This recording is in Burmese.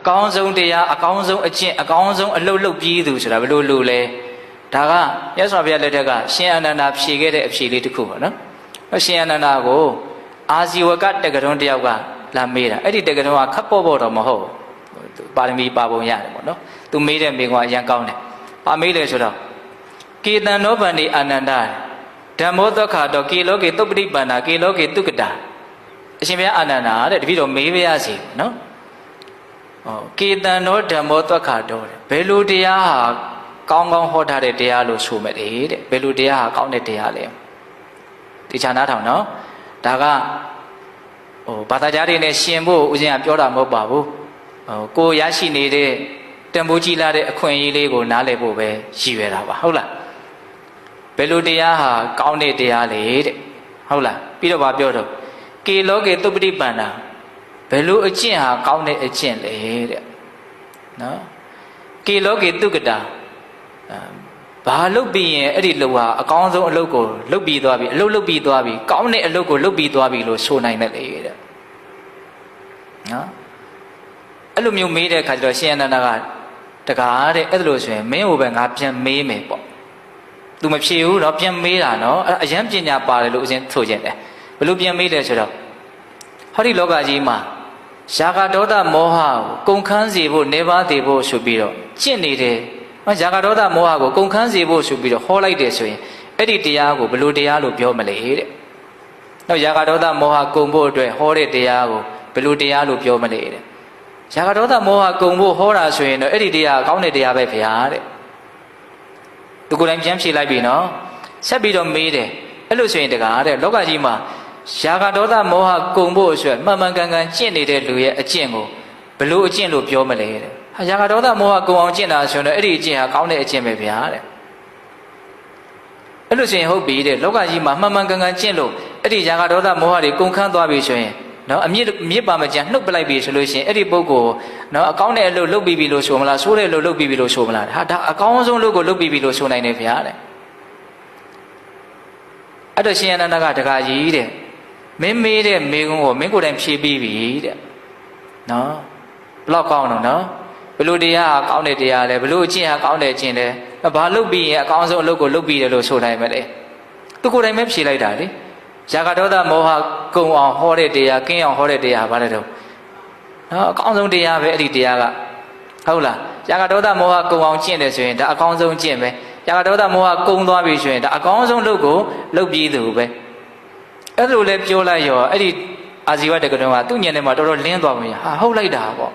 ကောင်းဆုံးတရားအကောင်းဆုံးအကျင့်အကောင်းဆုံးအလုပ်လုပ်ပြီးသူဆိုတာဘယ်လိုလုပ်လဲဒါကမြတ်စွာဘုရားလက်ထက်ကရှင်အာနန္ဒာဖြေခဲ့တဲ့အဖြေလေးတစ်ခုပေါ့နော်ရှင်အာနန္ဒာကိုအာဇီဝကတက္ကတွန်းတယောက်ကလာမေးတာအဲ့ဒီတက္ကတွန်းကခပ်ပေါ့ပေါ့တော့မဟုတ်ပါရမီပါပုံရတယ်ပေါ့နော်သူမေးတဲ့မိကွာအရန်ကောင်းတယ်ပါမေးတယ်ဆိုတော့ကေတံနောဗန္တိအာနန္ဒာဓမ္မောသက္ခတောကေလောကေသုပ္ပတိပန္နာကေလောကေတုကတာအရှင်ဘုရားအာနန္ဒာတဲ့တပည့်တော်မေးပါရစေနော်ကေတံနောဓမ္မောသက္ခတောဘယ်လိုတရားဟာကောင်းကောင်းဟောထားတဲ့တရားလို့ဆိုမဲ့တဲ့ဘယ်လိုတရားဟာကောင်းတဲ့တရားလဲဒီခြားနားထောင်နော်ဒါကဘာသာကြားတွေနဲ့ရှင်ဖို့ဦးဇင်းကပြောတာမဟုတ်ပါဘူးကိုရရှိနေတဲ့တန်ဖိုးကြီးလာတဲ့အခွင့်အရေးလေးကိုနားလည်ဖို့ပဲရည်ရွယ်တာပါဟုတ်လားဘယ်လိုတရားဟာကောင်းတဲ့တရားလေတဲ့ဟုတ်လားပြီးတော့ဗာပြောတော့ကေလောကေသုပ္ပတိပန္နာဘယ်လိုအကျင့်ဟာကောင်းတဲ့အကျင့်လေတဲ့နော်ကေလောကေတုကတာဘာလုပ်ပြီးရင်အဲ့ဒီလုံဟာအကောင်းဆုံးအလုပ်ကိုလုပ်ပြီးသွားပြီအလုပ်လုပ်ပြီးသွားပြီကောင်းတဲ့အလုပ်ကိုလုပ်ပြီးသွားပြီလို့ဆိုနိုင်တယ်လေတဲ့နော်အဲ့လိုမျိုးမေးတဲ့အခါကျတော့ရှင်အနန္ဒာကတကားတဲ့အဲ့လိုဆိုရင်မင်းဟိုပဲငါပြန်မေးမယ်ပေါ့သူမဖြေဘူးเนาะပြန်မေးတာเนาะအရန်ပညာပါတယ်လို့ဦးဇင်းဆိုခြင်းတယ်ဘယ်လိုပြန်မေးလဲဆိုတော့ဟောဒီလောကကြီးမှာယာဂဒေါသမောဟကိုကုန်ခန်းစေဖို့နေပါသေးဖို့ဆိုပြီးတော့ကျင့်နေတယ်ယာဂဒေါသမောဟကိုကုန်ခန်းစေဖို့ဆိုပြီးတော့ဟောလိုက်တယ်ဆိုရင်အဲ့ဒီတရားကိုဘယ်လိုတရားလို့ပြောမလဲတဲ့နောက်ယာဂဒေါသမောဟကုန်ဖို့အတွက်ဟောတဲ့တရားကိုဘယ်လိုတရားလို့ပြောမလဲတဲ့ယာဂဒေါသမောဟကုန်ဖို့ဟောတာဆိုရင်တော့အဲ့ဒီတရားကောင်းတဲ့တရားပဲဗျာတဲ့သူကိုယ်တိုင်ပြန်ဖြေလိုက်ပြီနော်ဆက်ပြီးတော့မေးတယ်အဲ့လိုဆိုရင်တကားတဲ့လောကကြီးမှာယာဂဒေါသမောဟကုန်ဖို့အတွက်မှန်မှန်ကန်ကန်ကျင့်နေတဲ့လူရဲ့အကျင့်ကိုဘယ်လိုအကျင့်လို့ပြောမလဲတဲ့ယာဂဒေါသမောဟကုန်အောင်ကျင့်တာဆိုတော့အဲ့ဒီအကျင့်ဟာကောင်းတဲ့အကျင့်ပဲဗျာတဲ့အဲ့လိုဆိုရင်ဟုတ်ပြီတဲ့လောကကြီးမှာမှန်မှန်ကန်ကန်ကျင့်လို့အဲ့ဒီယာဂဒေါသမောဟတွေကုန်ခန်းသွားပြီဆိုရင်နော်အမြစ်ပါမကြနှုတ်ပလိုက်ပြီဆိုလို့ရှိရင်အဲ့ဒီပုဂ္ဂိုလ်နော်အကောင်းတဲ့အလုပ်လုပ်ပြီးပြီလို့ဆိုမလားဆိုးတဲ့အလုပ်လုပ်ပြီးပြီလို့ဆိုမလားဟာဒါအကောင်းဆုံးလုပ်ကိုလုပ်ပြီးပြီလို့ဆိုနိုင်တယ်ဗျာတဲ့အဲ့တော့ရှင်အနန္ဒာကတခါကြီးတဲ့မင်းမေးတဲ့မေကုန်းကိုမင်းကိုယ်တိုင်ဖြေပြီးပြီတဲ့နော်ဘလောက်ကောင်းတော့နော်ဘလို့တရားဟာကောင်းတဲ့တရားလဲဘလို့အကျင့်ဟာကောင်းတဲ့အကျင့်လဲဘာလုပ်ပြီးရင်အကောင်းဆုံးအလုပ်ကိုလုပ်ပြီးတယ်လို့ဆိုနိုင်မယ်လေသူကိုယ်တိုင်ပဲဖြေလိုက်တာလေယာဂဒေါသမောဟကုံအောင်ဟောတဲ့တရားကင်းအောင်ဟောတဲ့တရားဘာလဲတော့နော်အကောင်းဆုံးတရားပဲအဲ့ဒီတရားကဟုတ်လားယာဂဒေါသမောဟကုံအောင်ကျင့်တယ်ဆိုရင်ဒါအကောင်းဆုံးကျင့်ပဲယာဂဒေါသမောဟကုံသွားပြီဆိုရင်ဒါအကောင်းဆုံးလုပ်ကိုလုပ်ပြီးသူပဲအဲ့လိုလဲပြောလိုက်ရောအဲ့ဒီအာဇီဝတက္ကသိုလ်ကသူ့ညံထဲမှာတော်တော်လင်းသွားပြီဟာဟုတ်လိုက်တာပေါ့